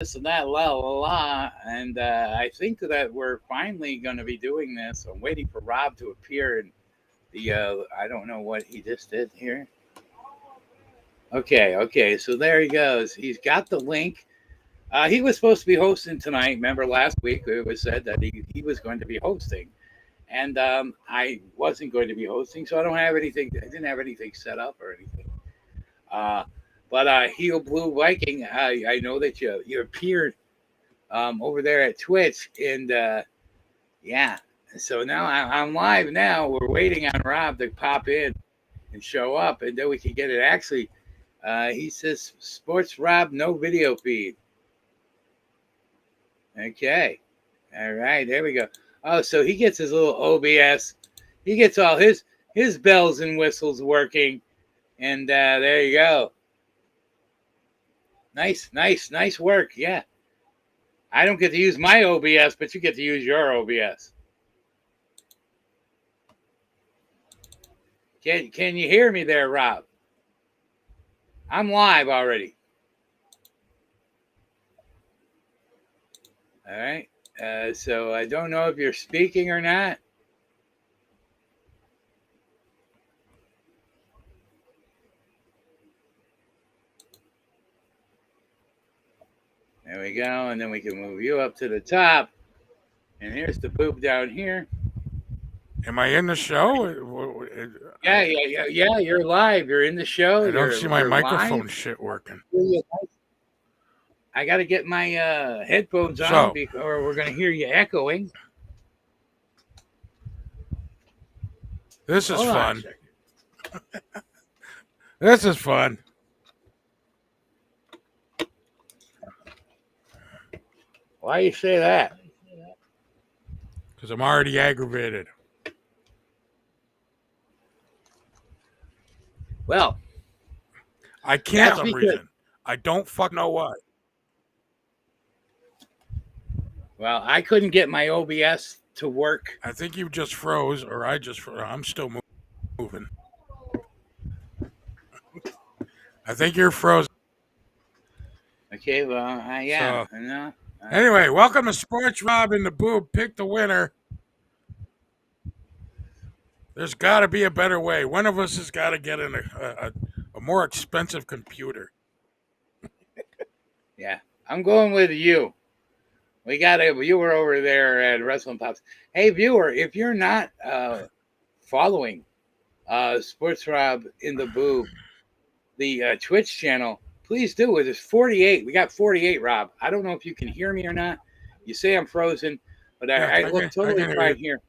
this and that, la la la. And I think that we're finally going to be doing this. I'm waiting for Rob to appear in the. I don't know what he just did here. Okay. So there he goes. He's got the link. He was supposed to be hosting tonight. Remember last week it was said that he was going to be hosting, and I wasn't going to be hosting, so I don't have anything. I didn't have anything set up or anything. Uh, but Heel Blue Viking, I know that you appeared over there at Twitch, and yeah. So now I'm live. Now we're waiting on Rob to pop in and show up, and then we can get it. Actually, he says Sports Rob, no video feed. Okay. All right. There we go. Oh, so he gets his little OBS. He gets all his bells and whistles working, and there you go. Nice work. Yeah. I don't get to use my OBS, but you get to use your OBS. Can you hear me there, Rob? I'm live already. All right. So I don't know if you're speaking or not. There we go. And then we can move you up to the top. And here's the boob down here. Am I in the show? Yeah. You're live. You're in the show. I don't see my microphone live. shit working. I got to get my headphones on or we're going to hear you echoing. This is fun. This is fun. Why you say that? Because I'm already aggravated. Well, I can't for some reason. I don't fucking know why. Well, I couldn't get my OBS to work. I think you just froze, or I just froze. I'm still moving. I think you're frozen. Okay, well, yeah. So, no. Anyway, welcome to SportsRob and The Boob. Pick the winner. There's got to be a better way. One of us has got to get in a more expensive computer. Yeah, I'm going with you. We got a viewer over there at Wrestling Pops. Hey, viewer, if you're not following SportsRob in the Boob, the Twitch channel, please do. It's 48. We got 48, Rob. I don't know if you can hear me or not. You say I'm frozen, but I look totally fine here.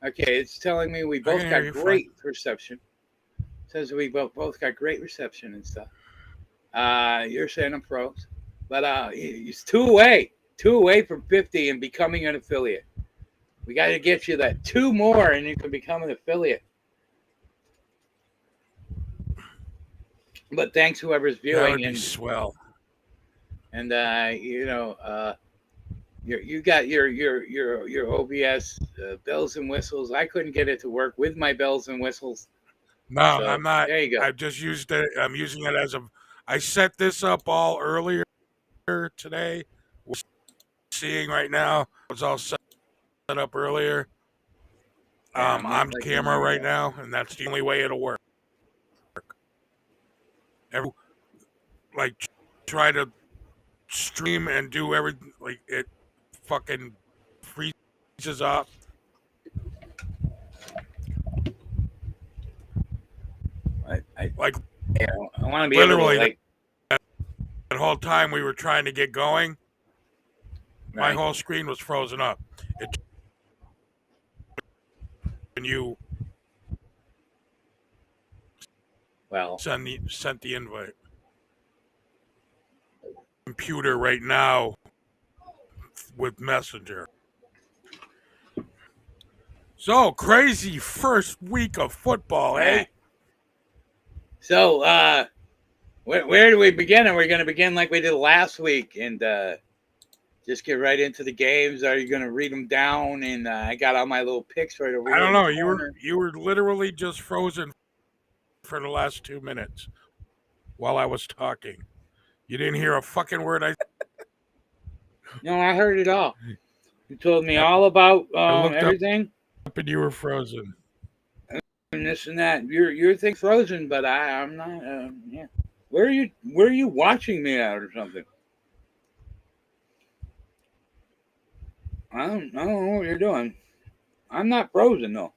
Okay, it's telling me we both got great reception. It says we both got great reception and stuff. You're saying I'm froze, but it's two away from 50 and becoming an affiliate. We got to get you that 2 more, and you can become an affiliate. But thanks whoever's viewing. That would be swell. And you got your OBS bells and whistles. I couldn't get it to work with my bells and whistles. No, so, I'm not. There you go. I just used it. I'm using it as I set this up all earlier today. We're seeing right now. It was all set up earlier. I'm camera right now, and that's the only way it'll work. Try to stream and do everything, like it fucking freezes up. I want to be literally able to, that whole time we were trying to get going, my whole screen was frozen up. And you sent the invite. Computer right now with Messenger. So crazy first week of football, eh? So where do we begin? Are we going to begin like we did last week and just get right into the games? Are you going to read them down? And I got all my little picks right over here. I don't know. You were literally just frozen for the last 2 minutes while I was talking. You didn't hear a fucking word I No, I heard it all. You told me all about everything. Up and you were frozen. And this and that. Your thing frozen, but I'm not. Yeah. Where are you watching me at or something? I don't know what you're doing. I'm not frozen though.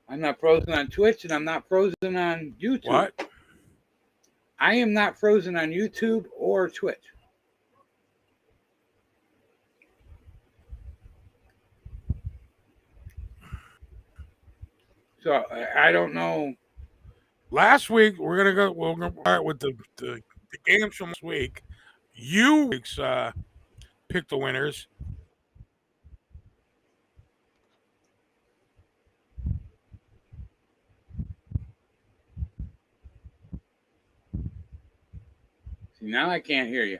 I'm not frozen on Twitch, and I'm not frozen on YouTube. What? I am not frozen on YouTube or Twitch. So I don't know. Last week we're gonna start with the games from last week. You pick the winners. See, now I can't hear you.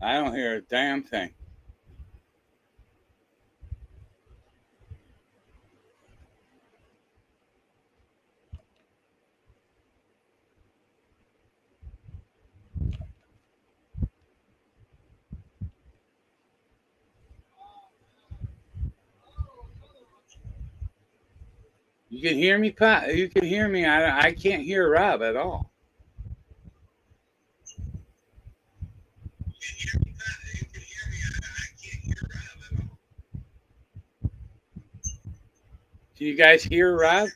I don't hear a damn thing. You can hear me, Pat? You can hear me. I can't hear Rob at all. Can you guys hear Rob?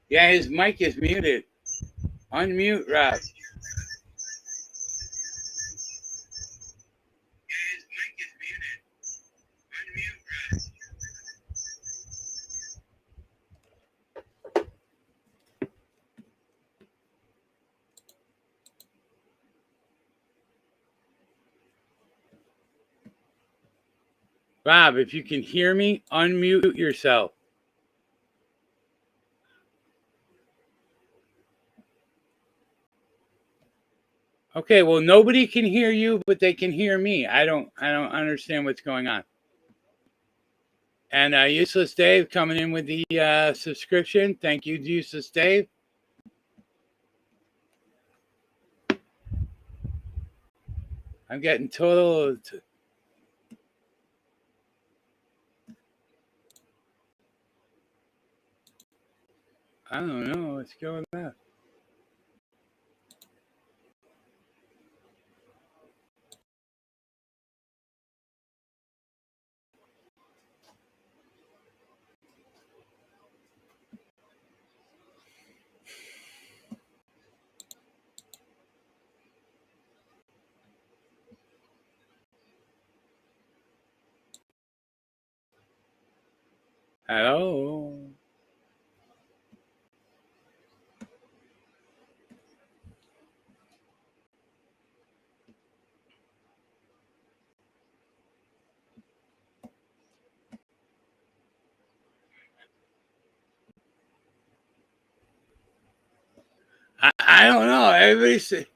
Yeah, his mic is muted. Unmute Rob. Rob, if you can hear me, unmute yourself. Okay, well, nobody can hear you, but they can hear me. I don't understand what's going on. And Useless Dave coming in with the subscription. Thank you, Useless Dave. I'm getting total. I don't know what's going on. Hello. I don't know. Everybody say.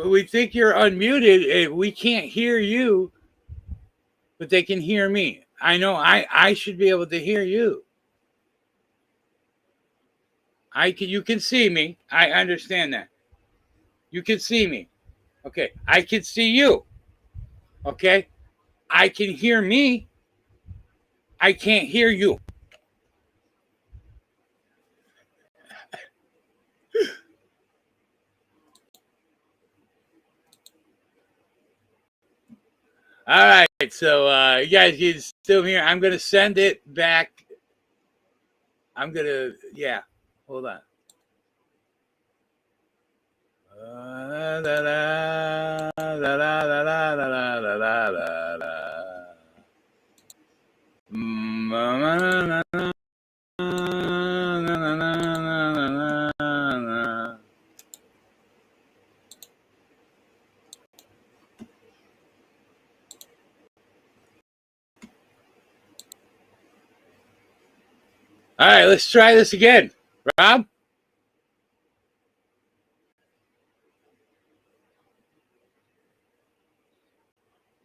We think you're unmuted. We can't hear you, but they can hear me. I know I should be able to hear you. You can see me. I understand that. You can see me. Okay. I can see you. Okay. I can hear me. I can't hear you. All right. So you guys can still hear. I'm gonna send it back. Yeah. Hold on. All right, let's try this again. Rob?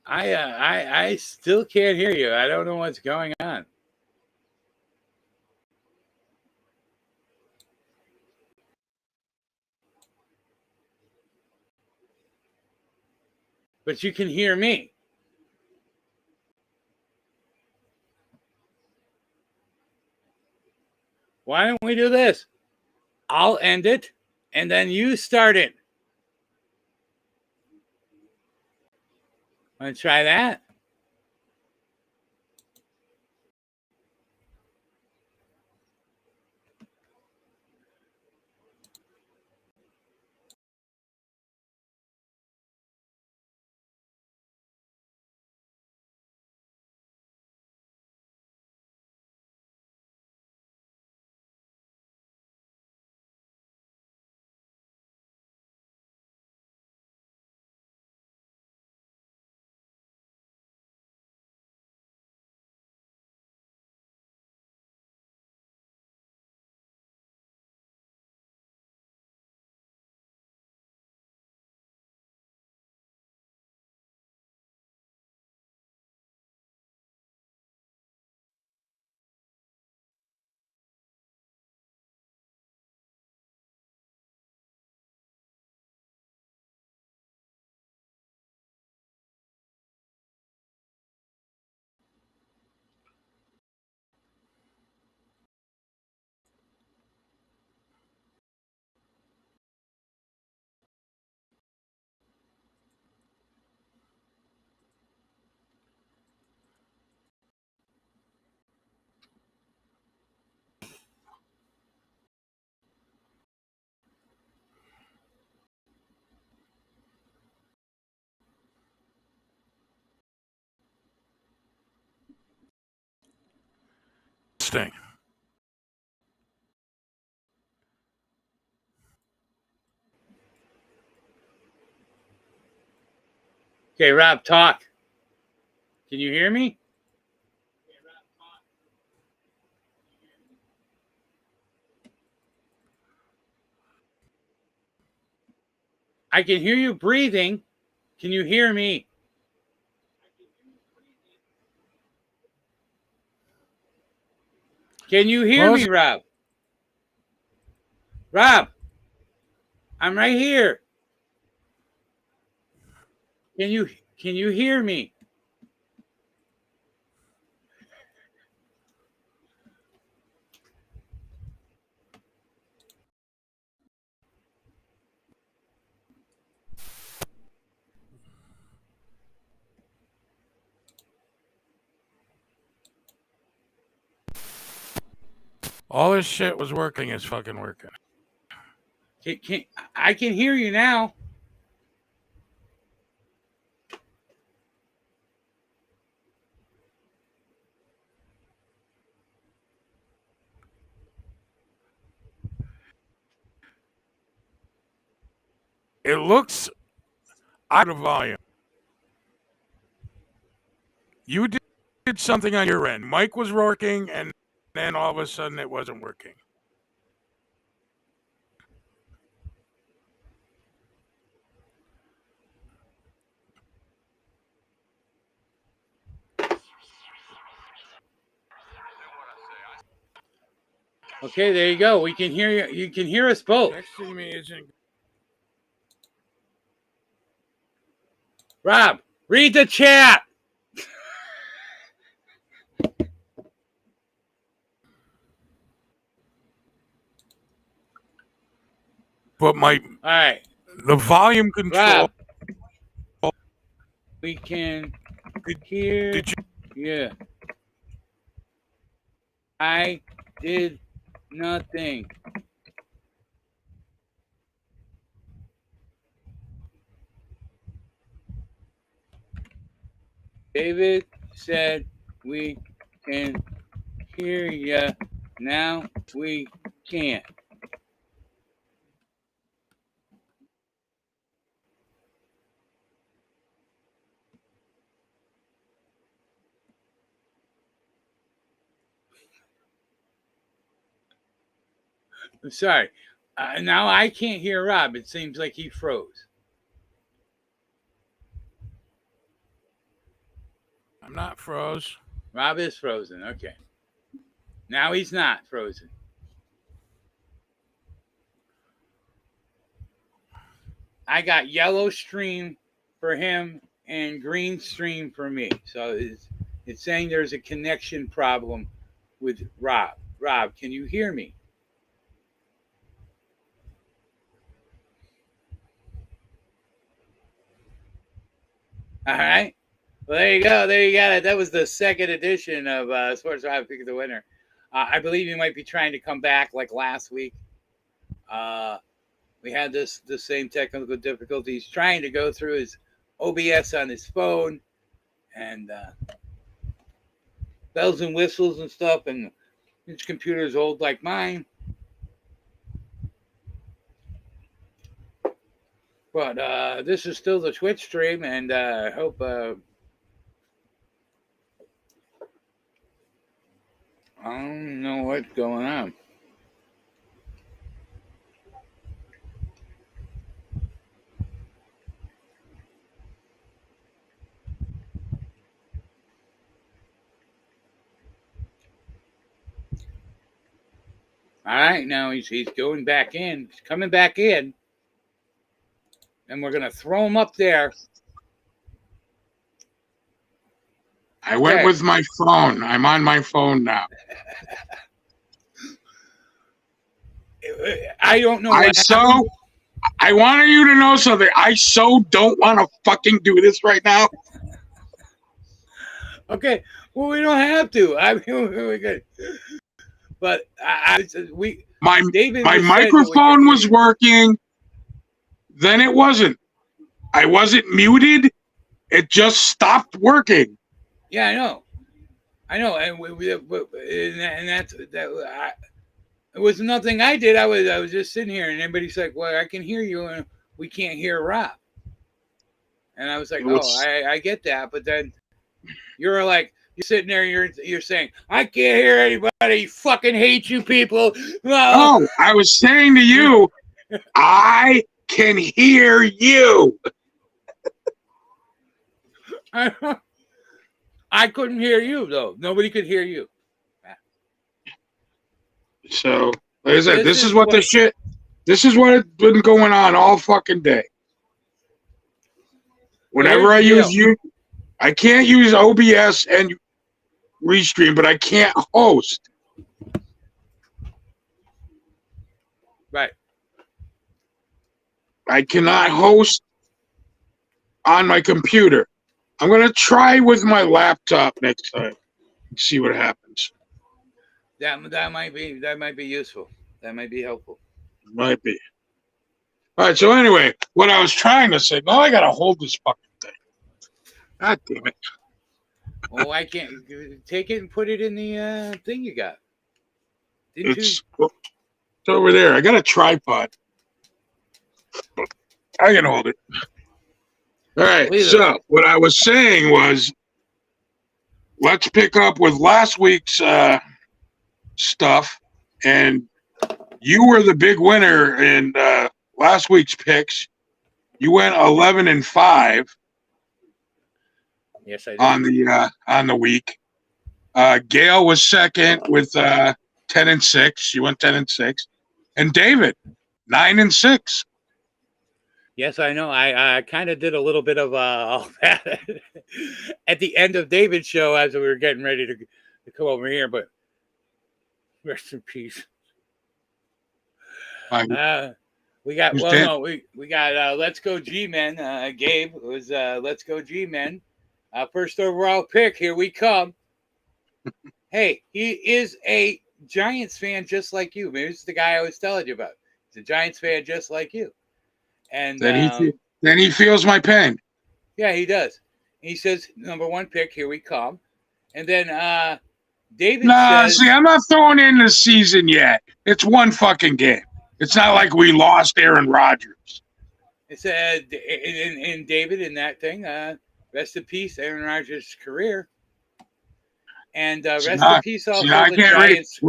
I still can't hear you. I don't know what's going on. But you can hear me. Why don't we do this? I'll end it, and then you start it. Want to try that? Sting. Okay, Rob, talk. Can you hear me? I can hear you breathing. Can you hear me? Can you hear me, Rob? Rob, I'm right here. Can you hear me? All this shit was working is fucking working. I can hear you now. It looks out of volume. You did something on your end. Mike was working, and then all of a sudden it wasn't working. Okay, there you go. We can hear you. You can hear us both. Texting me isn't. Rob, read the chat. But all right, the volume control. Rob, we can hear. Did you? Yeah. I did nothing. David said we can hear ya. Now we can't. I'm sorry. Now I can't hear Rob. It seems like he froze. I'm not froze. Rob is frozen. Okay. Now he's not frozen. I got yellow stream for him and green stream for me. So it's saying there's a connection problem with Rob. Rob, can you hear me? All right. Well, there you go. There you got it. That was the second edition of SportsRob Pick the Winner. I believe you might be trying to come back like last week. We had the same technical difficulties trying to go through his OBS on his phone and bells and whistles and stuff. And his computer's old like mine. But this is still the Twitch stream, and I hope I don't know what's going on. All right, now he's going back in. He's coming back in. And we're going to throw him up there. I went with my phone. I'm on my phone now. I don't know. I wanted you to know something. I so don't want to fucking do this right now. Okay. Well, we don't have to. I mean, we're good. But my microphone was working. Then it wasn't. I wasn't muted. It just stopped working. Yeah, I know, and that's that. It was nothing I did. I was just sitting here, and everybody's like, "Well, I can hear you, and we can't hear Rob." And I was like, I get that, but then you're like, you're sitting there, you're saying, "I can't hear anybody. Fucking hate you people." Oh, I was saying to you, I can hear you. I couldn't hear you though. Nobody could hear you. So, like I said, this is what has been going on all fucking day. Whenever I use I can't use OBS and Restream, but I can't host. Right. I cannot host on my computer. I'm going to try with my laptop next time and see what happens. That might be useful. That might be helpful. Might be. All right. So anyway, what I was trying to say. Now I got to hold this fucking thing. God damn it. Oh, I can't take it and put it in the thing you got. It's over there. I got a tripod. I can hold it. All right. So what I was saying was, let's pick up with last week's stuff, and you were the big winner in last week's picks. You went 11-5. Yes, I did. On the week. Gail was second with 10-6. She went 10-6, and David 9-6. Yes, I know. I kind of did a little bit of all that at the end of David's show as we were getting ready to come over here. But rest in peace. We got we got Let's Go G-Men. Gabe was Let's Go G-Men. First overall pick. Here we come. Hey, he is a Giants fan just like you. Maybe it's the guy I was telling you about. He's a Giants fan just like you. And then he feels my pain. Yeah, he does. He says, number one pick, here we come. And then David says... see, I'm not throwing in the season yet. It's one fucking game. It's not like we lost Aaron Rodgers. It said, and David, in that thing, rest in peace, Aaron Rodgers' career. And rest in peace also the Giants.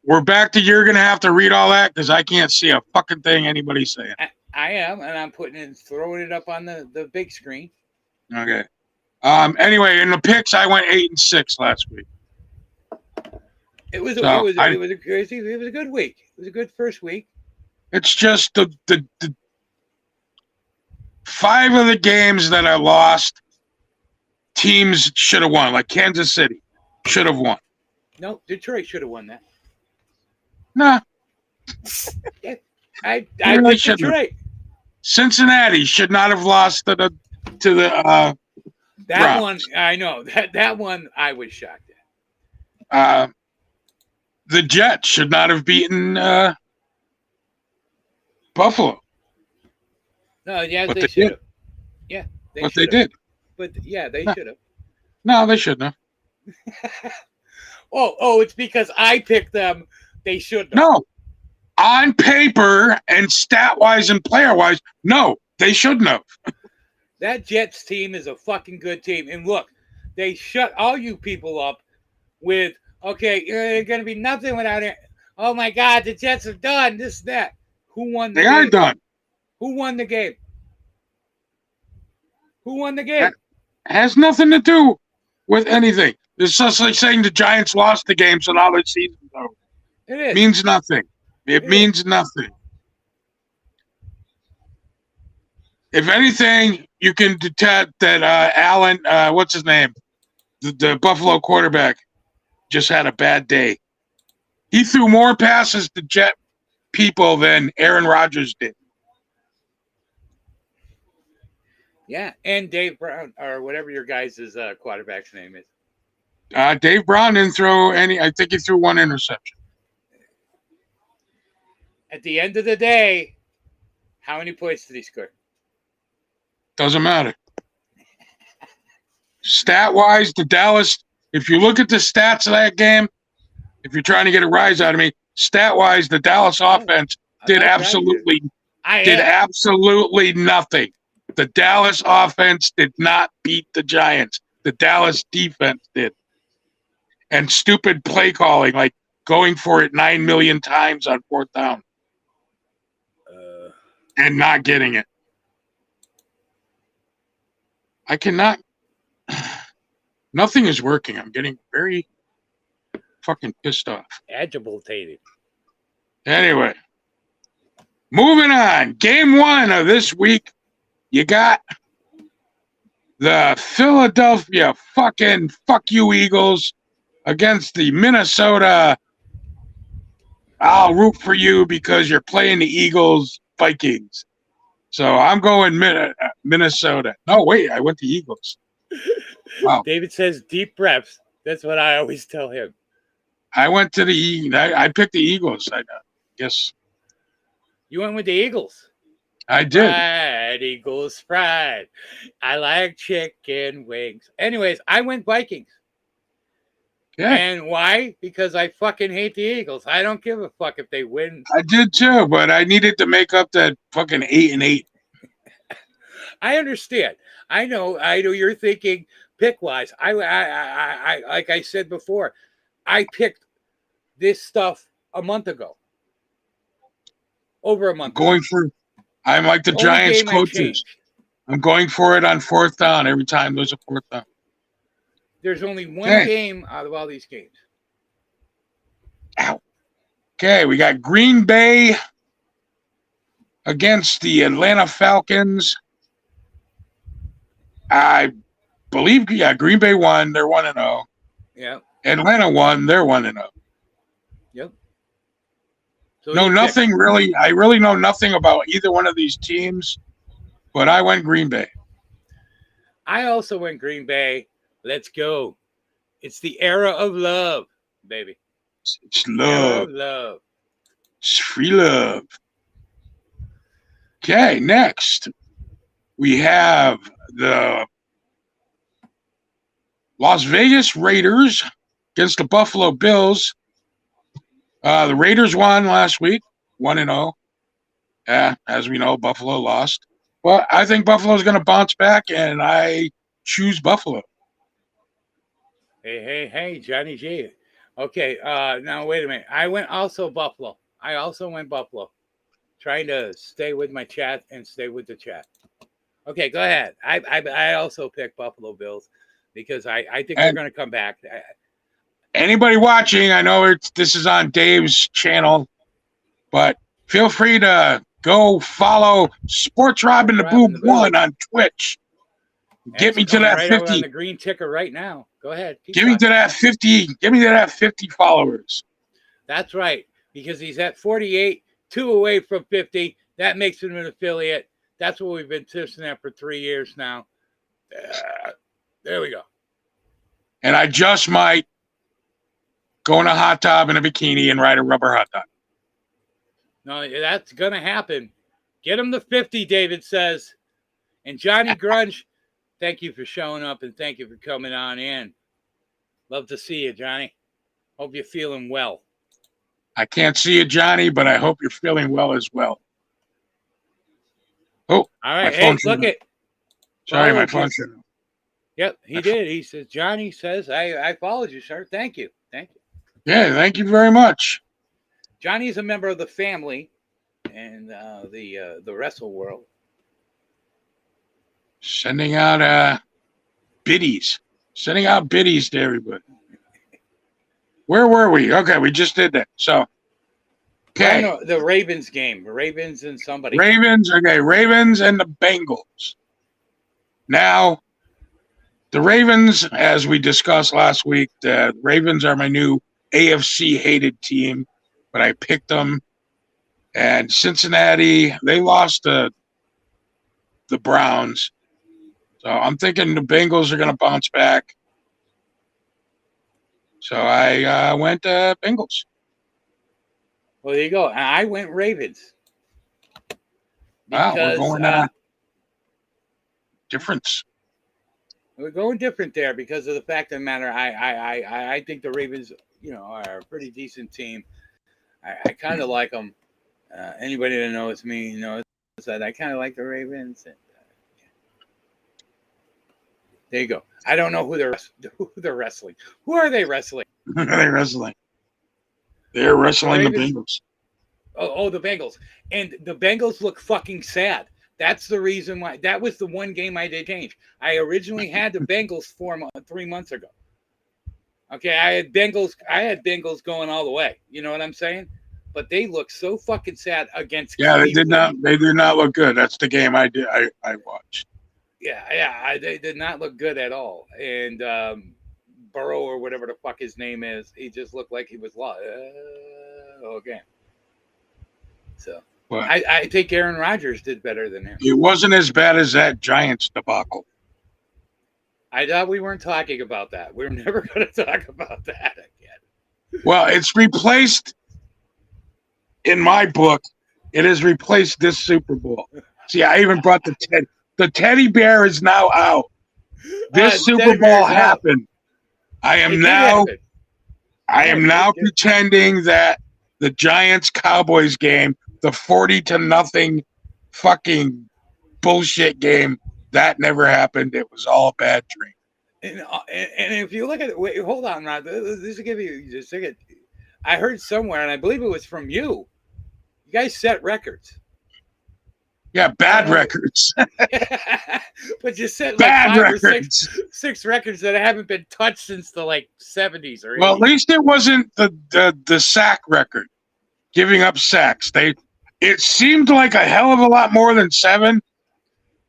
We're back to you're going to have to read all that because I can't see a fucking thing anybody's saying. I am, and I'm throwing it up on the big screen. Okay. Anyway, in the picks, I went 8-6 last week. It was a good week. It was a good first week. It's just the 5 of the games that I lost, teams should have won. Like Kansas City should have won. No, Detroit should have won that. Nah. Yeah, I really Detroit. Cincinnati should not have lost to the that Browns. one. I know that one. I was shocked at. The Jets should not have beaten Buffalo. No, yeah, but they should have. Yeah, they did. But yeah, they should have. No, they shouldn't have. oh, it's because I picked them. They should have. No. On paper and stat-wise and player-wise, no, they shouldn't have. That Jets team is a fucking good team. And look, they shut all you people up with, okay, you're going to be nothing without it. Oh, my God, the Jets are done, this, that. Who won the game? They are done. Who won the game? Who won the game? That has nothing to do with anything. It's just like saying the Giants lost the game, so now the season's over. It is. Means nothing. It means nothing. If anything, you can detect that Allen, what's his name? The Buffalo quarterback just had a bad day. He threw more passes to Jet people than Aaron Rodgers did. Yeah, and Dave Brown, or whatever your guys' quarterback's name is. Dave Brown didn't throw any. I think he threw one interception. At the end of the day, how many points did he score? Doesn't matter. Stat-wise, the Dallas, if you look at the stats of that game, if you're trying to get a rise out of me, stat-wise, the Dallas offense did absolutely nothing. The Dallas offense did not beat the Giants. The Dallas defense did. And stupid play calling, like going for it 9 million times on 4th down. And not getting it. I cannot. Nothing is working. I'm getting very fucking pissed off. Agitated. Anyway, moving on. Game 1 of this week, you got the Philadelphia fucking fuck you Eagles against the Minnesota. I'll root for you because you're playing the Eagles Vikings. So I'm going Minnesota. No, wait, I went to Eagles. Wow. David says deep breaths. That's what I always tell him. I went to I picked the Eagles, I guess. You went with the Eagles? I did. Fried Eagles fried. I like chicken wings. Anyways, I went Vikings. Yeah. And why? Because I fucking hate the Eagles. I don't give a fuck if they win. I did too, but I needed to make up that fucking 8-8. I understand. I know you're thinking pick-wise. I like I said before, I picked this stuff a month ago. Over a month ago. I'm like the Giants coaches. I'm going for it on 4th down every time there's a 4th down. There's only one game out of all these games. Ow. Okay, we got Green Bay against the Atlanta Falcons. I believe, Green Bay won. They're 1-0. Yeah. Atlanta won. They're 1-0. Yep. So nothing really. I really know nothing about either one of these teams, but I went Green Bay. I also went Green Bay. Let's go. It's the era of love, baby. It's love. Era of love. It's free love. Okay, next we have the Las Vegas Raiders against the Buffalo Bills. The Raiders won last week, 1-0. Yeah, as we know, Buffalo lost. Well, I think Buffalo's going to bounce back, and I choose Buffalo. Hey, Johnny G. Okay, now wait a minute. I went Buffalo. I also went Buffalo. Trying to stay with my chat and stay with the chat. Okay, go ahead. I also picked Buffalo Bills because I think they're going to come back. Anybody watching, I know this is on Dave's channel, but feel free to go follow SportsRob and The Boob 1 on Twitch. Get me to that 50 on the green ticker right now. Go ahead. Give me to that 50. Give me to that 50 followers. That's right, because he's at 48, 2 away from 50. That makes him an affiliate. That's what we've been testing at for 3 years now. There we go. And I just might go in a hot tub in a bikini and ride a rubber hot dog. No, that's going to happen. Get him to 50, David says. And Johnny Grunge, thank you for showing up and thank you for coming on in. Love to see you, Johnny. Hope you're feeling well. I can't see you, Johnny, but I hope you're feeling well as well. Oh, all right. Hey, look it. Sorry, my phone shut off. Yep, he did. He says, Johnny says, I followed you, sir. Thank you. Thank you. Yeah, thank you very much. Johnny's a member of the family and the wrestle world. Sending out biddies. Sending out biddies to everybody. Where were we? Okay, we just did that. So, okay. No, the Ravens game. Ravens and somebody. Ravens, okay. Ravens and the Bengals. Now, the Ravens, as we discussed last week, the Ravens are my new AFC-hated team, but I picked them. And Cincinnati, they lost to the Browns. So I'm thinking the Bengals are going to bounce back. So I went Bengals. Well, there you go. I went Ravens. Wow, we're going difference. We're going different there because of the fact of the matter. I think the Ravens, are a pretty decent team. I kind of like them. Anybody that knows me knows that I kind of like the Ravens. And, there you go. I don't know who they're wrestling. Who are they wrestling? Who are they wrestling? They're wrestling the Bengals. Oh, the Bengals. And the Bengals look fucking sad. That's the reason why. That was the one game I did change. I originally had the Bengals 3 months ago. Okay, I had Bengals going all the way. You know what I'm saying? But they look so fucking sad against. Yeah, Cleveland. They did not look good. That's the game I watched. Yeah, they did not look good at all. And Burrow or whatever the fuck his name is, he just looked like he was lost. Okay. So well, I think Aaron Rodgers did better than him. It wasn't as bad as that Giants debacle. I thought we weren't talking about that. We're never going to talk about that again. Well, it's replaced, in my book, it has replaced this Super Bowl. See, I even brought the teddy bear is now out. This Super Bowl happened. I am now pretending that the Giants-Cowboys game, the 40-0 fucking bullshit game, that never happened. It was all a bad dream. And if you look at it, wait, hold on, Rod. This will give you just a second. I heard somewhere, and I believe it was from you. You guys set records. Yeah, bad records. But you set like bad 5 records. or 6 records that haven't been touched since the 70s or 80s. Well, at least it wasn't the sack record, giving up sacks. It seemed like a hell of a lot more than 7.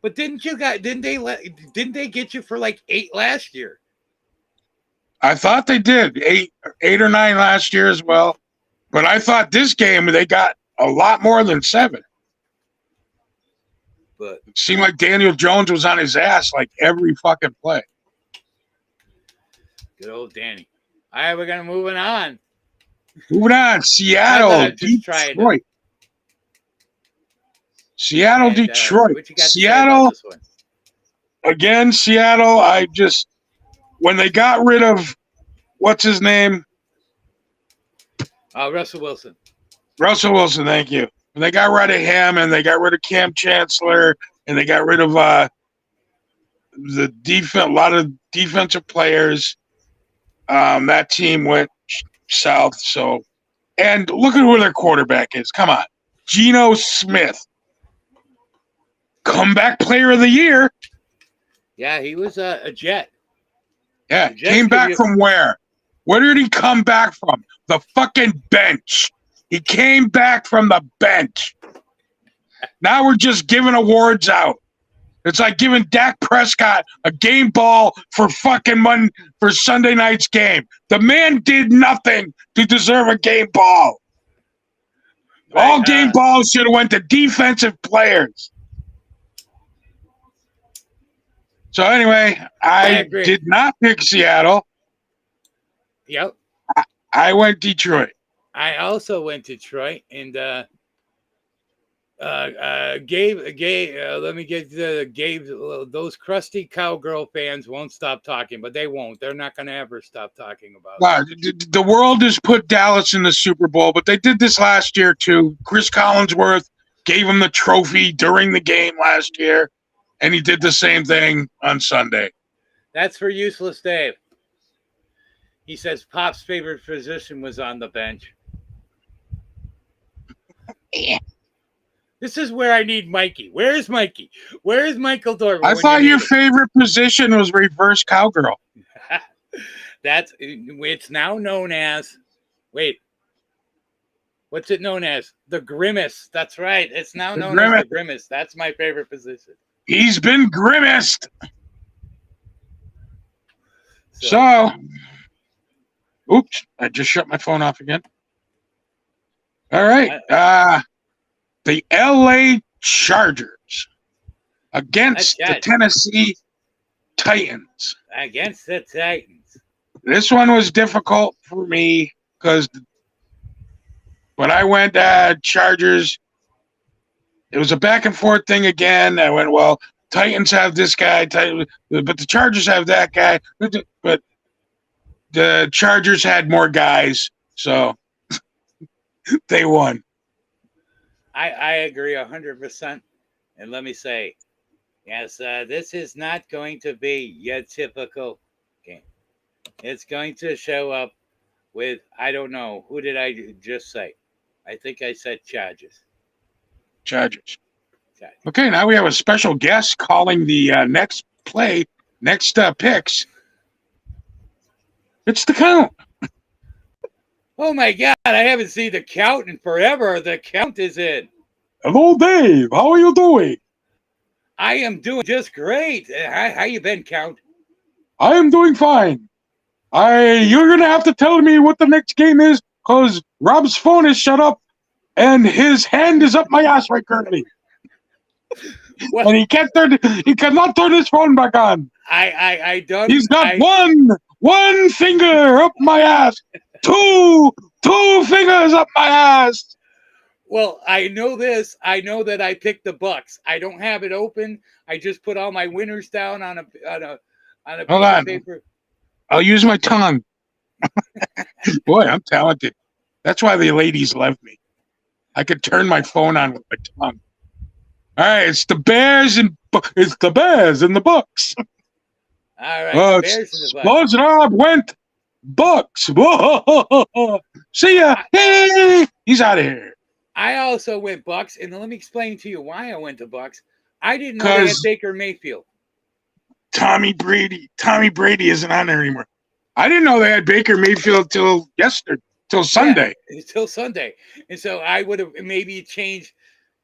But didn't they get you for like 8 last year? I thought they did 8 or 9 last year as well. But I thought this game they got a lot more than 7. But it seemed like Daniel Jones was on his ass like every fucking play. Good old Danny. All right, we're gonna moving on. Moving on. Seattle, Detroit. Seattle, and, Detroit. Seattle. Again, Seattle. when they got rid of what's his name? Russell Wilson. Russell Wilson, thank you. When they got rid of him, and they got rid of Cam Chancellor, and they got rid of the defense, a lot of defensive players. That team went south. So, and look at who their quarterback is. Come on, Geno Smith, comeback player of the year. Yeah, he was a Jet. Yeah, came back from where? Where did he come back from? The fucking bench. He came back from the bench. Now we're just giving awards out. It's like giving Dak Prescott a game ball for fucking for Sunday night's game. The man did nothing to deserve a game ball. Right, all game balls should have went to defensive players. So anyway, I did not pick Seattle. Yep. I went Detroit. I also went Detroit, and Gabe, let me get the Gabe. Those crusty cowgirl fans won't stop talking, but they won't. They're not going to ever stop talking about it. The world has put Dallas in the Super Bowl, but they did this last year too. Chris Collinsworth gave him the trophy during the game last year, and he did the same thing on Sunday. That's for Useless Dave. He says Pop's favorite position was on the bench. Yeah. This is where I need Mikey. Where is Mikey? Where is Michael Dorman? I thought your favorite position was reverse cowgirl. It's now known as, what's it known as? The Grimace. That's right. It's now known as the Grimace. That's my favorite position. He's been grimaced. So, oops, I just shut my phone off again. All right. The LA Chargers against the Tennessee Titans. Against the Titans. This one was difficult for me because when I went Chargers, it was a back and forth thing again. I went, well, Titans have this guy, but the Chargers have that guy. But the Chargers had more guys, so they won. I agree 100%. And let me say, yes, this is not going to be your typical game. It's going to show up with, I don't know, who did I just say? I think I said Chargers. Chargers. Okay, now we have a special guest calling the next picks. It's the Count. Oh my God, I haven't seen the Count in forever. The Count is in. Hello, Dave. How are you doing? I am doing just great. How you been, Count? I am doing fine. You're going to have to tell me what the next game is because Rob's phone is shut up and his hand is up my ass right currently. Well, and he cannot turn his phone back on. I don't. He's got one finger up my ass. Two fingers up my ass. Well, I know this. I know that I picked the Bucks. I don't have it open. I just put all my winners down on a piece of paper. I'll use my tongue. Boy, I'm talented. That's why the ladies love me. I could turn my phone on with my tongue. All right, it's the Bears and the Bucks. All right, the Bears and the Bucks. SportsRob went Bucks. Whoa. See ya. Hey, he's out of here. I also went Bucks, and let me explain to you why I went to Bucks. I didn't know they had Baker Mayfield. Tommy Brady isn't on there anymore. I didn't know they had Baker Mayfield till Sunday. Yeah, till Sunday. And so I would have maybe changed.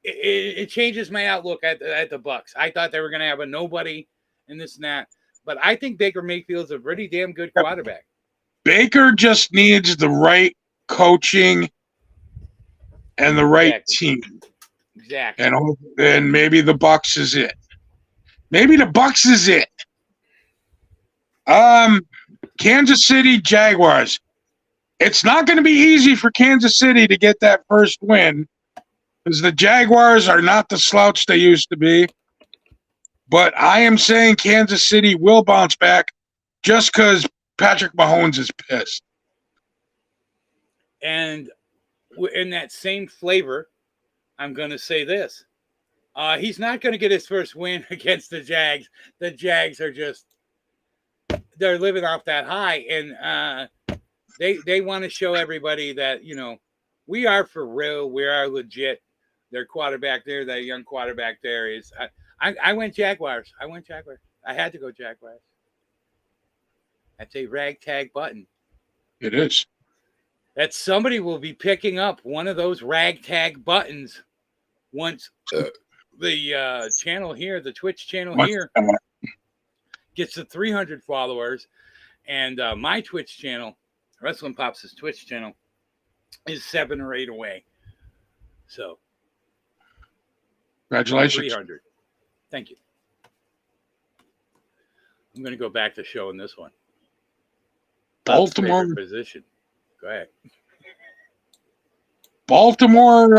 It changes my outlook at the Bucks. I thought they were going to have a nobody and this and that. But I think Baker Mayfield's a pretty damn good quarterback. Baker just needs the right coaching and the right team. Exactly. And maybe the Bucks is it. Maybe the Bucks is it. Kansas City Jaguars. It's not going to be easy for Kansas City to get that first win because the Jaguars are not the slouch they used to be. But I am saying Kansas City will bounce back just because Patrick Mahomes is pissed. And in that same flavor, I'm going to say this. He's not going to get his first win against the Jags. The Jags are they're living off that high. And they want to show everybody that, we are for real. We are legit. Their quarterback there, that young quarterback there is. I went Jaguars. I had to go Jaguars. That's a ragtag button. It is. That somebody will be picking up one of those ragtag buttons once the channel here, the Twitch channel here, gets to 300 followers, and my Twitch channel, Wrestling Pops' Twitch channel, is 7 or 8 away. So, congratulations. 300. Thank you. I'm going to go back to showing this one. Baltimore position. Go ahead. Baltimore,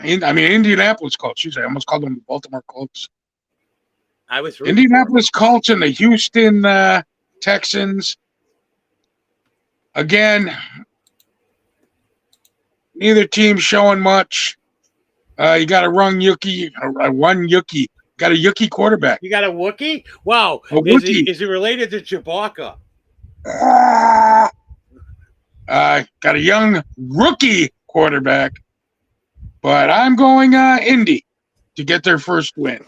Indianapolis Colts. I almost called them the Baltimore Colts. I was Indianapolis Colts and the Houston Texans. Again, neither team showing much. You got a one Yuki. Got a Yuki quarterback. You got a Wookiee? Wow. Is he related to Chewbacca? Got a young rookie quarterback, but I'm going Indy to get their first win.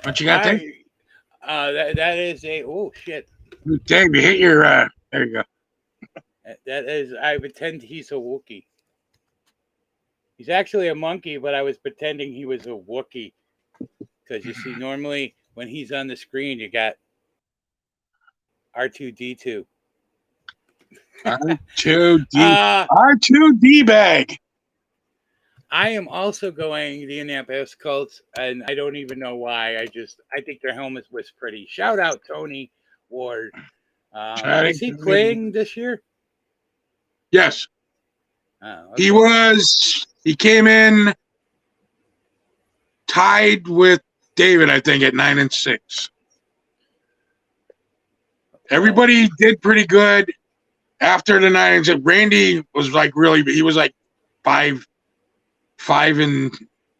What you got there? That is a shit. Dave, you hit your there you go. That is, I pretend he's a Wookiee. He's actually a monkey, but I was pretending he was a Wookiee. Because you see, normally when he's on the screen, you got R2D2. R2D bag. I am also going the Indianapolis Colts, and I don't even know why. I think their helmet was pretty. Shout out Tony Ward. Is he playing this year? Yes. Okay. He came in tied with David, I think, at 9-6. Everybody did pretty good after the 9-6. Randy was he was like 5-10,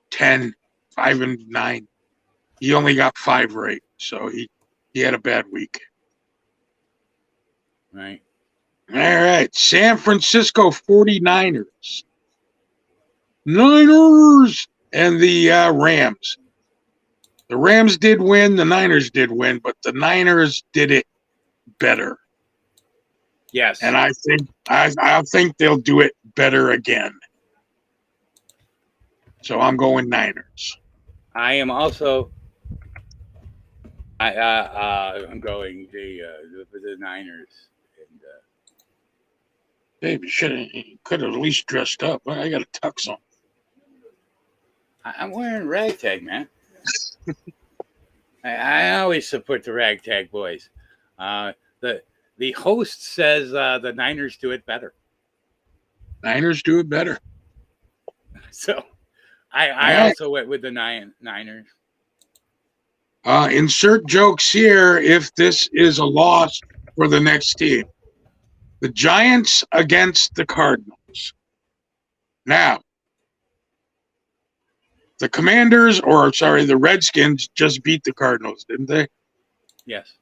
5-9. He only got 5 right, so he had a bad week. Right. All right, San Francisco 49ers. Niners and the Rams. The Rams did win, the Niners did win, but the Niners did it better. Yes. And I think they'll do it better again. So I'm going Niners. I am also I'm going the Niners. Dave, you could have at least dressed up. I got a tux on. I'm wearing ragtag, man. I always support the ragtag boys. The host says the Niners do it better. Niners do it better. So I also went with the Niners. Insert jokes here if this is a loss for the next team. The Giants against the Cardinals. Now, the Redskins just beat the Cardinals, didn't they? Yes.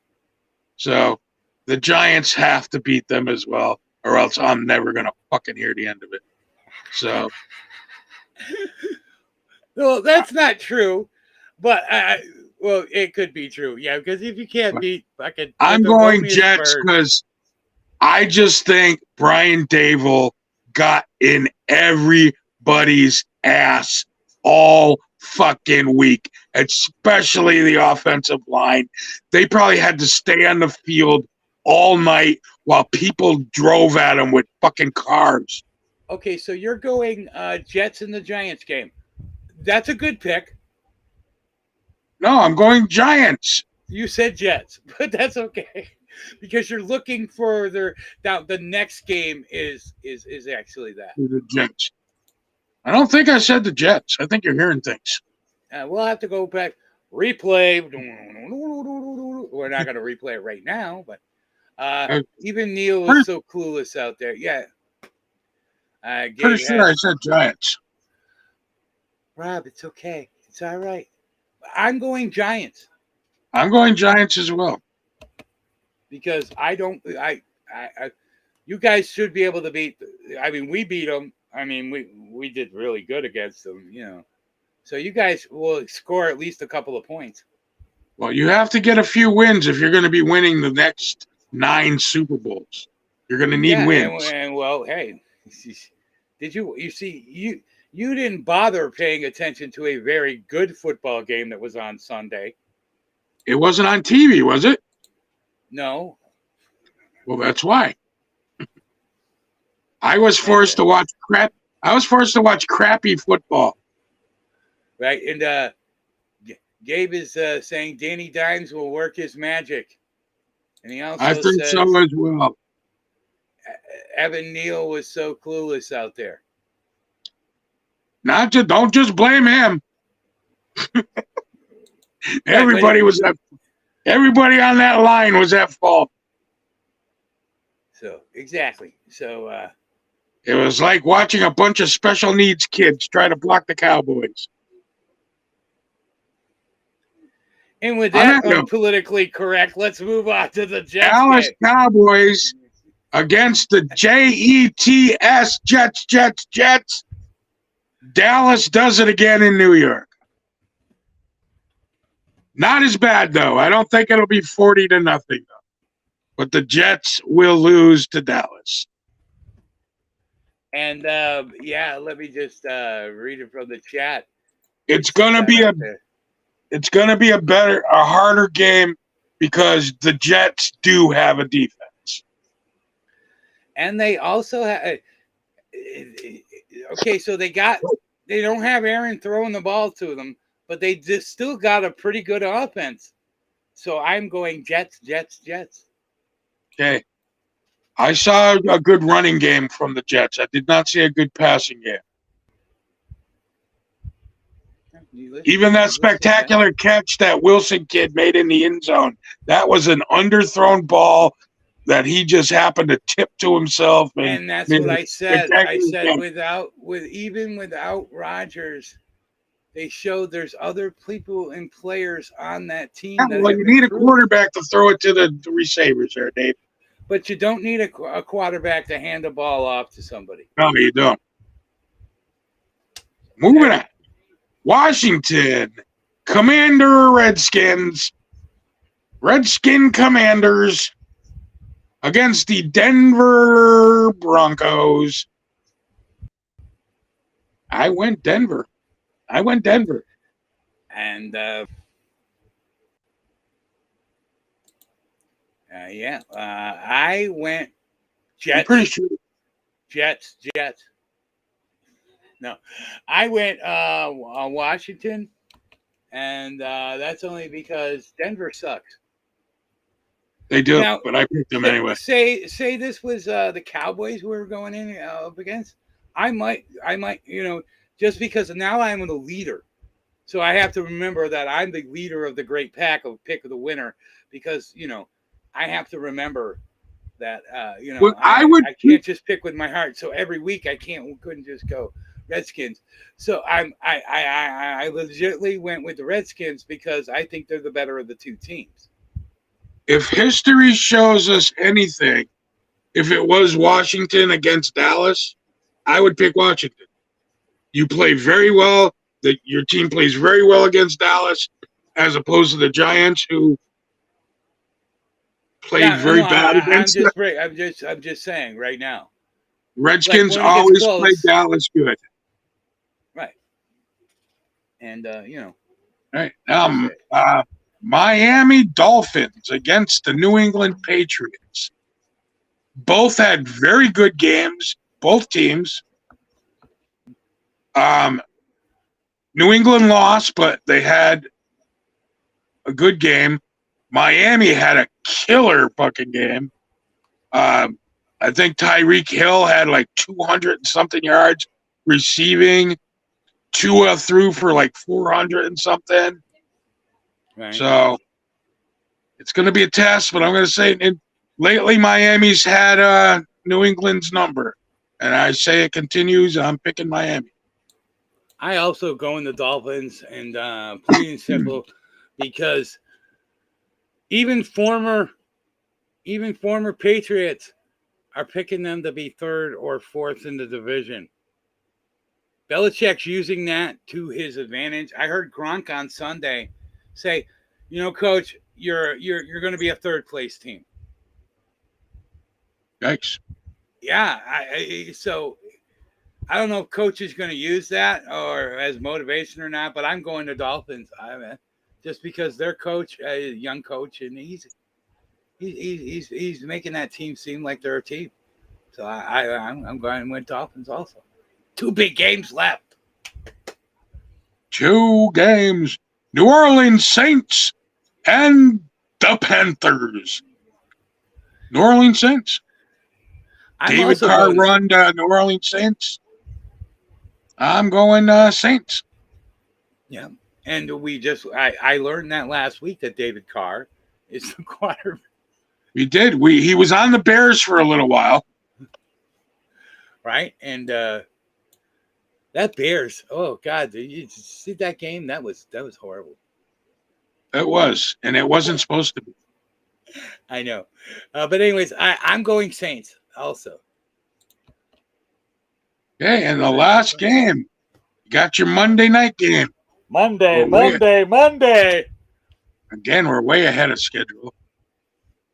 So the Giants have to beat them as well, or else I'm never going to fucking hear the end of it. So. Well, that's not true, but it could be true. Yeah, because if you can't beat fucking. I'm going Jets because I just think Brian Dable got in everybody's ass all fucking week, especially the offensive line. They probably had to stay on the field all night while people drove at them with fucking cars. Okay, so you're going Jets in the Giants game. That's a good pick. No, I'm going Giants. You said Jets, but that's okay. Because you're looking for the next game is actually that. The Jets. I don't think I said the Jets. I think you're hearing things. We'll have to go back. Replay. We're not going to replay it right now, but even Neil was so clueless out there. Yeah. Pretty sure I said Giants. Rob, it's okay. It's all right. I'm going Giants. I'm going Giants as well. Because you guys should be able to beat. I mean, we beat them. I mean, we did really good against them, you know. So you guys will score at least a couple of points. Well, you have to get a few wins if you're going to be winning the next 9 Super Bowls. You're going to need wins. And well, hey, did you see you didn't bother paying attention to a very good football game that was on Sunday? It wasn't on TV, was it? No. Well, that's why. I was forced to watch crap. I was forced to watch crappy football. Right, and Gabe is saying Danny Dimes will work his magic, and he also I think says, so as well. Evan Neal was so clueless out there. Don't just blame him. Everybody on that line was at fault. So exactly. So it was like watching a bunch of special needs kids try to block the Cowboys. And with that politically correct, let's move on to the Jets. Dallas Cowboys against the Jets. Dallas does it again in New York. Not as bad, though. I don't think it'll be 40-0, though. But the Jets will lose to Dallas. And, let me just read it from the chat. It's going to be a harder game because the Jets do have a defense. And they also have so they don't have Aaron throwing the ball to them, but they just still got a pretty good offense. So I'm going Jets. Okay. I saw a good running game from the Jets. I did not see a good passing game. Even that spectacular catch that Wilson kid made in the end zone, that was an underthrown ball that he just happened to tip to himself. And that's what I said. I said without Rodgers, they showed there's other people and players on that team. Well, you need a quarterback to throw it to the receivers there, Dave. But you don't need a quarterback to hand the ball off to somebody. No, you don't. Moving on. Washington, Commander Redskins, Redskin Commanders against the Denver Broncos. I went Denver. And I went Jets. I'm pretty sure. Jets. No, I went Washington, and that's only because Denver sucks. They do, but I picked them anyway. Say this was the Cowboys we were going in up against. I might, just because now I'm the leader, so I have to remember that I'm the leader of the great pack of pick of the winner because I have to remember that I can't just pick with my heart. So every week I couldn't just go Redskins. So I legitimately went with the Redskins because I think they're the better of the two teams. If history shows us anything, if it was Washington against Dallas, I would pick Washington. You play very well. Your team plays very well against Dallas, as opposed to the Giants, who played very bad against them. I'm just saying right now. Redskins always play Dallas good. Right. And Right. Miami Dolphins against the New England Patriots. Both had very good games, both teams. New England lost, but they had a good game. Miami had a killer fucking game. I think Tyreek Hill had like 200 and something yards receiving. Tua threw for like 400 and something. Right. So it's going to be a test, but I'm going to say lately Miami's had New England's number. And I say it continues. I'm picking Miami. I also go in the Dolphins, and plain and simple, because even former Patriots are picking them to be third or fourth in the division. Belichick's using that to his advantage. I heard Gronk on Sunday say, Coach, you're going to be a third place team. Yikes. Yeah, so I don't know if Coach is going to use that or as motivation or not, but I'm going to Dolphins. Just because their coach, a young coach, and he's making that team seem like they're a team. So I'm going with Dolphins also. 2 big games left. 2 games. New Orleans Saints and the Panthers. New Orleans Saints. David Carr run New Orleans Saints. I'm going Saints. Yeah. And I learned that last week that David Carr is the quarterback. We did. He was on the Bears for a little while. Right? And that Bears, oh God, did you see that game? That was horrible. It was, and it wasn't supposed to be. I know. But anyways, I'm going Saints also. Okay, and the last game, you got your Monday night game. Monday. Again, we're way ahead of schedule.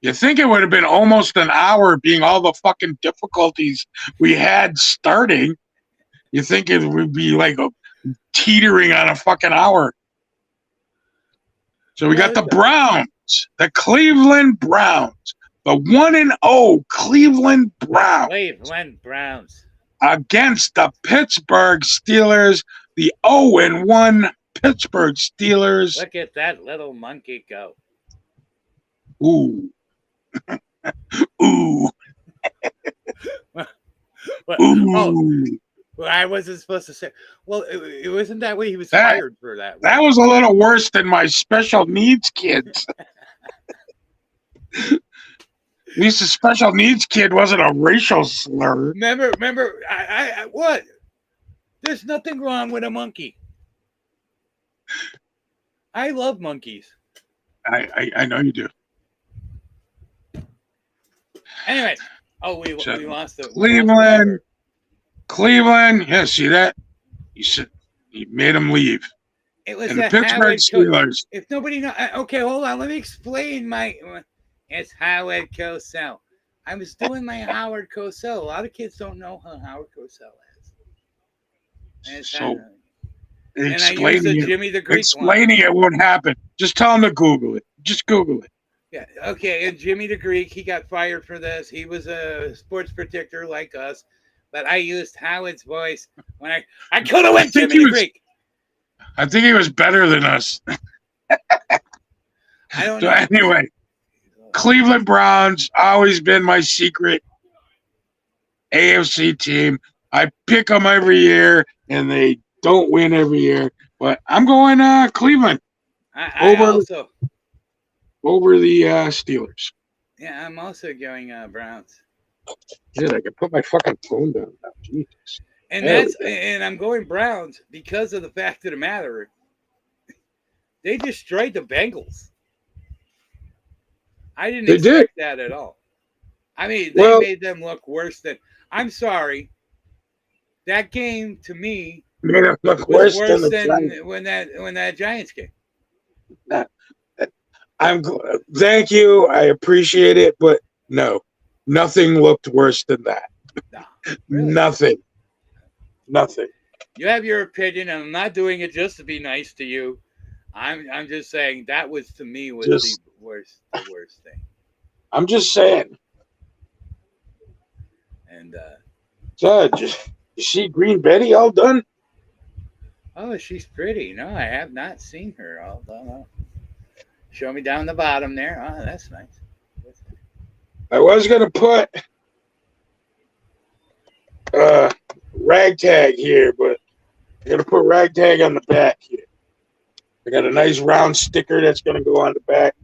You think it would have been almost an hour, being all the fucking difficulties we had starting. You think it would be like teetering on a fucking hour. So we got the Browns, the Cleveland Browns, the 1-0 Cleveland Browns. Cleveland Browns. Against the Pittsburgh Steelers, the 0-1 Pittsburgh Steelers. Look at that little monkey go. Ooh. Ooh. Ooh. Well, I wasn't supposed to say. Well, it wasn't that way. He was fired for that. That was a little worse than my special needs kids. At least the special needs kid wasn't a racial slur. Remember, I what? There's nothing wrong with a monkey. I love monkeys. I know you do. Anyway, we lost it. Cleveland. Yeah, see that? He made him leave. It was and the Pittsburgh Steelers. If nobody knows, okay, hold on. Let me explain It's Howard Cosell. I was doing my Howard Cosell. A lot of kids don't know who Howard Cosell is. So Jimmy the Greek explaining it won't happen. Just tell them to Google it. Just Google it. Yeah. Okay. And Jimmy the Greek, he got fired for this. He was a sports predictor like us, but I used Howard's voice when I could have went Jimmy the Greek. I think he was better than us. I don't know. Anyway, Cleveland Browns always been my secret AFC team. I pick them every year, and they don't win every year. But I'm going Cleveland over the Steelers. Yeah, I'm also going Browns. Dude, I can put my fucking phone down now. Jesus. And I'm going Browns because of the fact of the matter. They destroyed the Bengals. I didn't expect that at all. I mean, they made them look worse than. I'm sorry. That game to me made it look was worse than when that Giants game. Thank you. I appreciate it, but no, nothing looked worse than that. No, really. Nothing. You have your opinion, and I'm not doing it just to be nice to you. I'm just saying that was to me the worst thing. I'm just saying. And so you see Green Betty all done? Oh, she's pretty. No, I have not seen her all done. Show me down the bottom there. Oh, that's nice. I was gonna put ragtag here, but I got to put ragtag on the back here. I got a nice round sticker that's going to go on the back.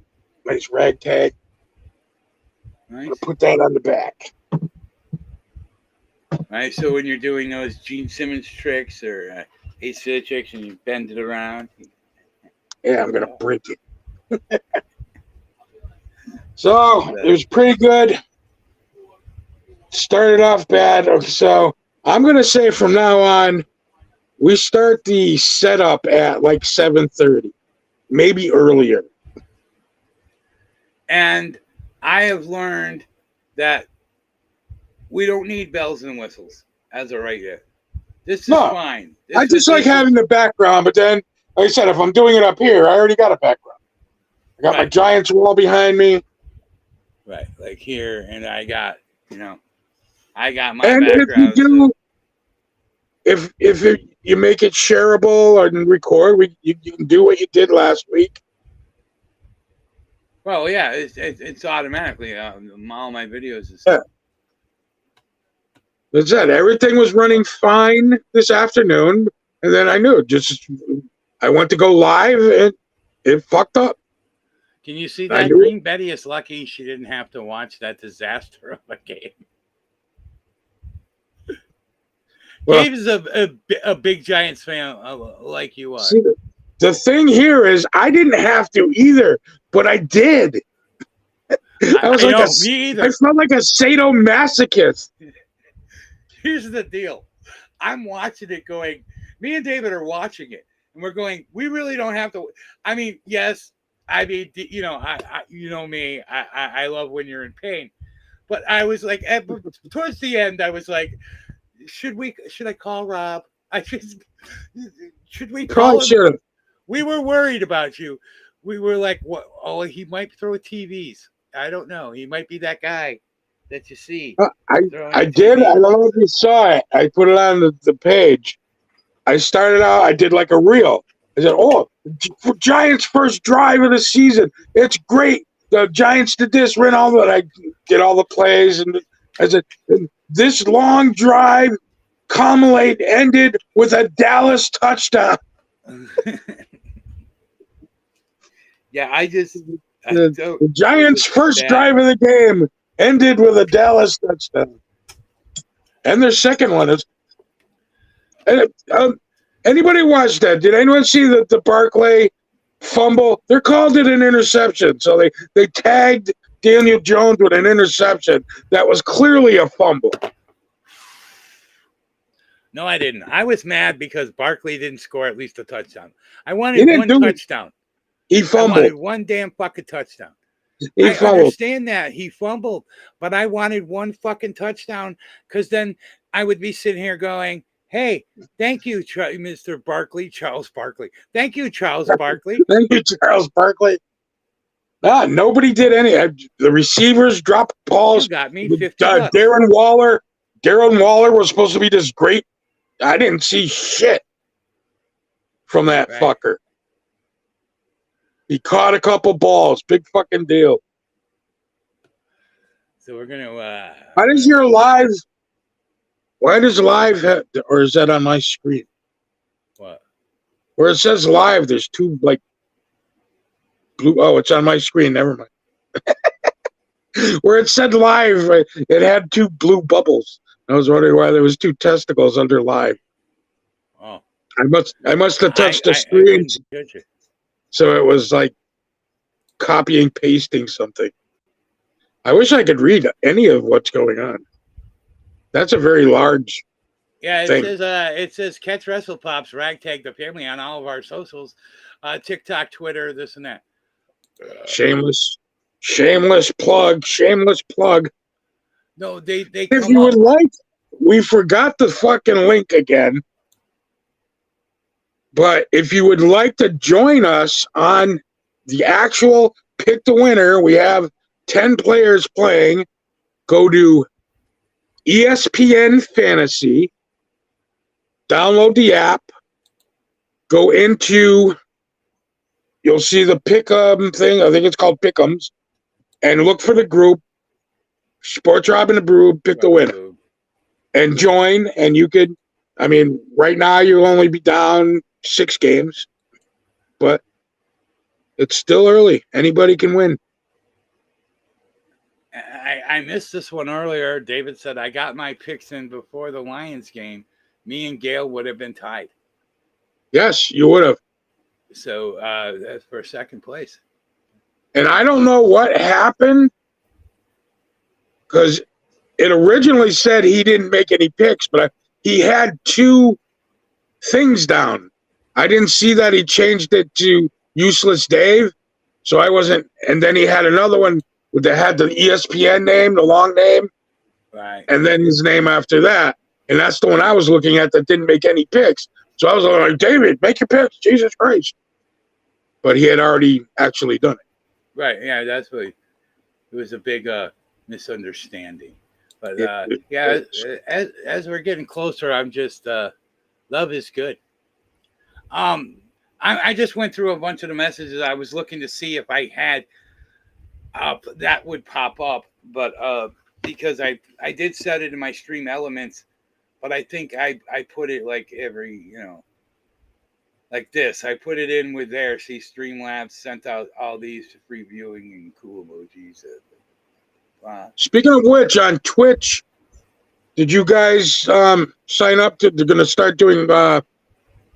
Nice ragtag. Nice. I'm going to put that on the back. All right, so when you're doing those Gene Simmons tricks or Ace Field tricks and you bend it around. Yeah, I'm going to break it. So, it was pretty good. Started off bad. So, I'm going to say from now on, we start the setup at like 7:30, maybe earlier. And I have learned that we don't need bells and whistles as of right yet. This is fine. I just like having the background, but then, like I said, if I'm doing it up here, I already got a background. I got my Giants wall behind me. Right, like here, and I got, I got my background. If you make it shareable and record, you can do what you did last week. Well, yeah, it's automatically all my videos and stuff. That's it. Everything was running fine this afternoon, and then I knew I went to go live and it fucked up. Can you see that? Green Betty is lucky she didn't have to watch that disaster of a game. Well, Dave is a big Giants fan like you are. See, the thing here is I didn't have to either, but I did. I felt like a sadomasochist. Here's the deal. I'm watching it going, me and David are watching it, and we're going, we really don't have to. I mean, yes, I mean, you know me, I love when you're in pain. But I was like, towards the end, I was like, should I call Rob? Should we call him? Should. We were worried about you. We were like, what? Oh, he might throw TVs. I don't know. He might be that guy that you see. I did. I don't know if you saw it. I put it on the page. I started out, I did like a reel. I said, Giants' first drive of the season. It's great. The Giants did this, ran all that. I did all the plays. And I said, this long drive culminated ended with a Dallas touchdown. Yeah, the Giants' first drive of the game ended with a Dallas touchdown. And their second one is. Anybody watch that? Did anyone see the Barkley fumble? They called it an interception. So they tagged Daniel Jones with an interception that was clearly a fumble. No, I didn't. I was mad because Barkley didn't score at least a touchdown. I wanted one touchdown. He fumbled. I wanted one damn fucking touchdown. I understand that he fumbled, but I wanted one fucking touchdown because then I would be sitting here going, hey, thank you, Mr. Barkley, Charles Barkley. Thank you, Charles Barkley. Thank you, Charles Barkley. Nobody did any. The receivers dropped balls. You got me 50 Darren Waller was supposed to be this great. I didn't see shit from that fucker. He caught a couple balls. Big fucking deal. So we're going to... Why does live have, or is that on my screen? What? Where it says live, there's two, like, blue... Oh, it's on my screen. Never mind. Where it said live, it had two blue bubbles. I was wondering why there was two testicles under live. Oh. I must have touched the screen. So it was like copying, pasting something. I wish I could read any of what's going on. That's a very large thing. It says Catch Wrestle Pops, Ragtag the Family on all of our socials, TikTok, Twitter, this and that. Shameless plug. No, they if you would like, we forgot the fucking link again. But if you would like to join us on the actual Pick the Winner, we have 10 players playing. Go to ESPN Fantasy, download the app, go into, you'll see the Pick'em thing. I think it's called Pick'ems, and look for the group, SportsRob and The Boob, Pick the Winner, and join. And you could, I mean, right now you'll only be down 6 games, but it's still early. Anybody can win. I missed this one earlier. David said I got my picks in before the Lions game. Me and Gail would have been tied. Yes, you would have. So that's for second place. And I don't know what happened because it originally said he didn't make any picks, but he had 2 things down. I didn't see that he changed it to Useless Dave, so I wasn't. And then he had another one that had the ESPN name, the long name, right, and then his name after that. And that's the one I was looking at that didn't make any picks. So I was like, David, make your picks, Jesus Christ! But he had already actually done it. Right? Yeah, that's what. It was a big misunderstanding. But yeah, as we're getting closer, I'm just love is good. I just went through a bunch of the messages. I was looking to see if I had that would pop up, but because I did set it in my stream elements, but I think I put it like every like this. I put it in with there. See, Streamlabs sent out all these free viewing and cool emojis. Speaking of which, on Twitch, did you guys sign up to? They're going to start doing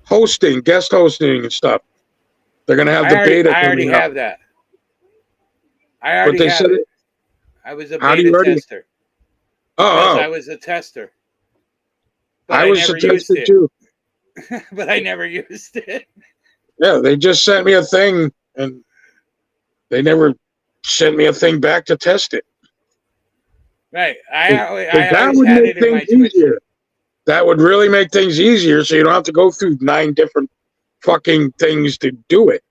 hosting, guest hosting and stuff. They're going to have the beta. I already have that. I already have it. I was a beta tester. Oh, I was a tester. But I was a tester too. But I never used it. Yeah, they just sent me a thing, and they never sent me a thing back to test it. Right. I that would make things easier. That would really make things easier, so you don't have to go through 9 different fucking things to do it.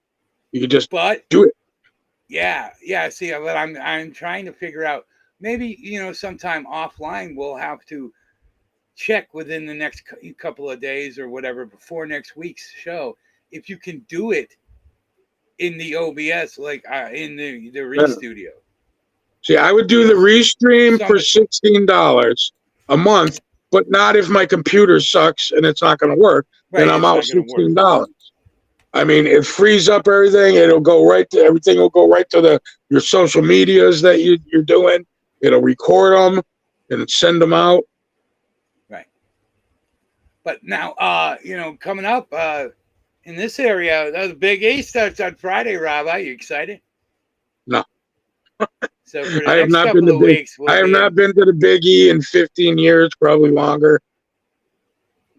You can just do it. Yeah. See, but I'm trying to figure out. Maybe sometime offline we'll have to check within the next couple of days or whatever before next week's show if you can do it in the OBS, like in the ReStudio. See, I would do the restream for $16 a month, but not if my computer sucks and it's not going to work. Then I'm out $16. I mean, it frees up everything. It'll go right to everything. Will go right to your social medias that you're doing. It'll record them and send them out. Right. But now, coming up in this area, the Big A starts on Friday. Rob, are you excited? No. So for the next couple of weeks, I have not been to the Big E in 15 years, probably longer.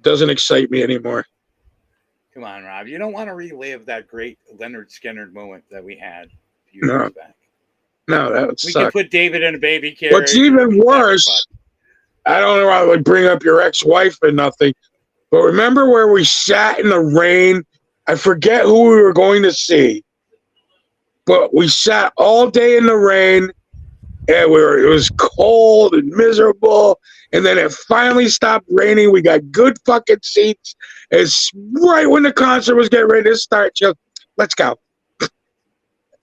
Doesn't excite me anymore. Come on, Rob. You don't want to relive that great Leonard Skinner moment that we had a few years back. No, that would suck. We could put David in a baby carriage. What's even worse, I don't know how to bring up your ex-wife or nothing, but remember where we sat in the rain? I forget who we were going to see, but we sat all day in the rain, and it was cold and miserable, and then it finally stopped raining. We got good fucking seats. It's right when the concert was getting ready to start. Just, let's go.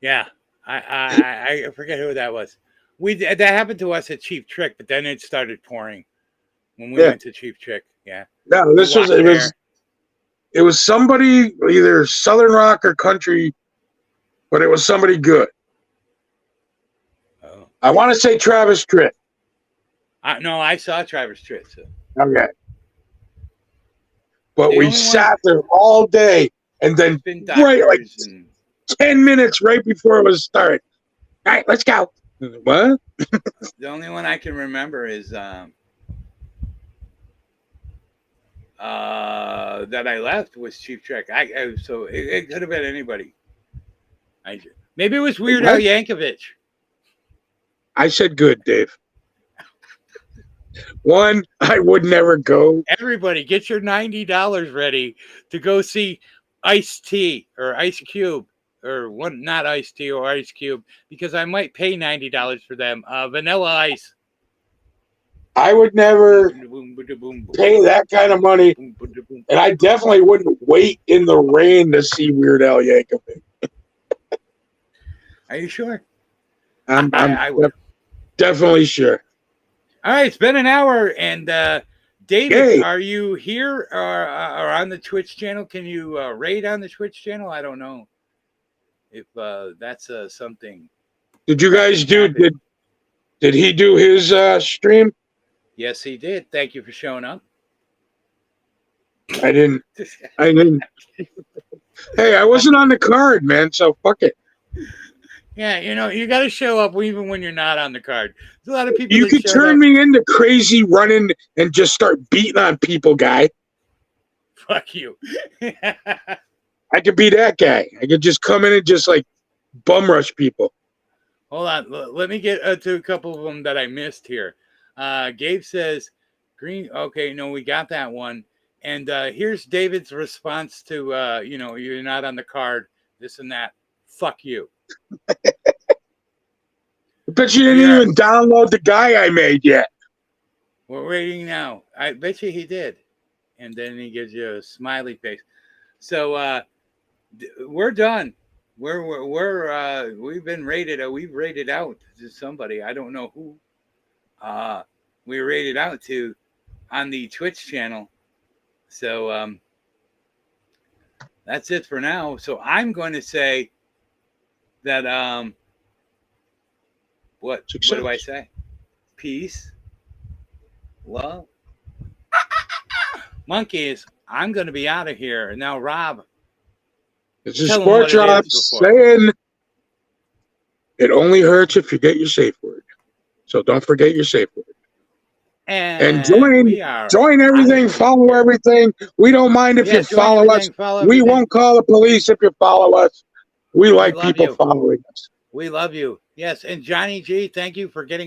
Yeah, I forget who that was. That happened to us at Cheap Trick, but then it started pouring when we went to Cheap Trick. Yeah. No, it was somebody either Southern rock or country, but it was somebody good. Oh. I want to say Travis Tritt. No, I saw Travis Tritt. So. Okay. But we sat there all day, and then like 10 minutes right before it was start. All right, let's go. What? The only one I can remember is that I left was Cheap Trick. So it could have been anybody. Maybe it was Weird Al Yankovic. I said good, Dave. One, I would never go. Everybody, get your $90 ready to go see Ice-T or Ice Cube or not Ice-T or Ice Cube, because I might pay $90 for them. Vanilla Ice. I would never pay that kind of money, and I definitely wouldn't wait in the rain to see Weird Al Yankovic. Are you sure? I would. Definitely sure. All right, it's been an hour, and David, are you here or on the Twitch channel? Can you raid on the Twitch channel? I don't know if that's something. Did you guys do? Did he do his stream? Yes, he did. Thank you for showing up. I didn't. Hey, I wasn't on the card, man. So fuck it. Yeah, you got to show up even when you're not on the card. There's a lot of people. You could turn me into crazy running and just start beating on people, guy. Fuck you. I could be that guy. I could just come in and just like bum rush people. Hold on. Let me get to a couple of them that I missed here. Gabe says, green. Okay, no, we got that one. And here's David's response to, you're not on the card, this and that. Fuck you. I bet you didn't even download the guy I made yet. We're waiting now. I bet you he did. And then he gives you a smiley face. So we're done. We've been rated. We've rated out to somebody. I don't know who. We rated out to on the Twitch channel. So that's it for now. So I'm going to say that what do I say? Peace, love, monkeys. I'm going to be out of here now. Rob, this is SportsRob saying it only hurts if you get your safe word. So don't forget your safe word. And join everything, follow everything. We don't mind if you follow us. We won't call the police if you follow us. We like people following us. We love you. Yes. And Johnny G, thank you for getting